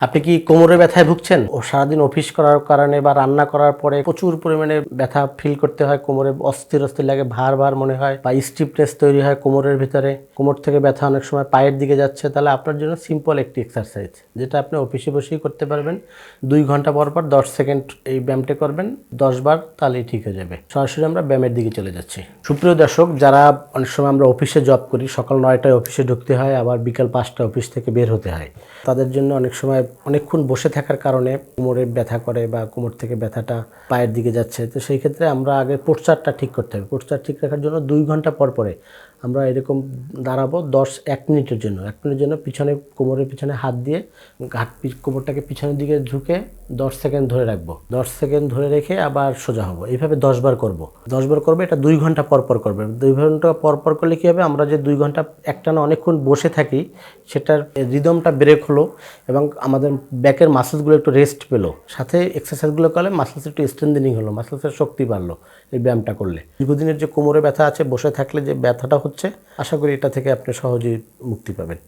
আপনি কি কোমরে ব্যথায় ভুগছেন? সারাদিন অফিস করার কারণে বা রান্না করার পরে প্রচুর পরিমাণে ব্যথা ফিল করতে হয়, কোমরে অস্থির অস্থির লাগে, ভার ভার মনে হয় বা স্টিফনেস তৈরি হয় কোমরের ভিতরে, কোমর থেকে ব্যথা অনেক সময় পায়ের দিকে যাচ্ছে, তাহলে আপনার জন্য সিম্পল একটি এক্সারসাইজ যেটা আপনি অফিসে বসেই করতে পারবেন। 2 ঘন্টা পর পর 10 সেকেন্ড এই ব্যায়ামটা করবেন 10 বার, তাহলেই ঠিক হয়ে যাবে। সরাসরি আমরা ব্যায়ামের দিকে চলে যাচ্ছি। সুপ্রিয় দর্শক, যারা অনেক সময় আমরা অফিসে জব করি, সকাল 9টায় অফিসে ঢুকতে হয়, আবার বিকাল 5টায় অফিস থেকে বের হতে হয়, তাদের জন্য অনেক সময় অনেকক্ষণ বসে থাকার কারণে কোমরে ব্যথা করে বা কোমর থেকে ব্যথাটা পায়ের দিকে যাচ্ছে। তো সেই ক্ষেত্রে আমরা আগে পোস্চারটা ঠিক করতে হবে। পোস্চার ঠিক রাখার জন্য 2 ঘন্টা পর পরে আমরা এরকম দাঁড়াবো 1 মিনিটের জন্য। 1 মিনিটের জন্য পিছনে, কোমরের পিছনে হাত দিয়ে কোমরটাকে পিছনের দিকে ঝুঁকে 10 সেকেন্ড ধরে রাখবো। 10 সেকেন্ড ধরে রেখে আবার সোজা হবো। এইভাবে 10 বার করব। 10 বার করবো, এটা 2 ঘন্টা পর পর করবে। 2 ঘন্টা পর পর করলে কী হবে, আমরা যে 2 ঘন্টা একটানা অনেকক্ষণ বসে থাকি, সেটার রিদমটা ব্রেক হলো এবং আমাদের ব্যাকের মাসেলসগুলো একটু রেস্ট পেলো। সাথে এক্সারসাইজগুলো করলে মাসেলস একটু স্ট্রেন্থেনিং হলো, মাসেলসের শক্তি বাড়লো এই ব্যায়ামটা করলে। দীর্ঘদিনের যে কোমরে ব্যথা আছে, বসে থাকলে যে ব্যথাটা হচ্ছে, আশা করি এটা থেকে আপনি সহজেই মুক্তি পাবেন।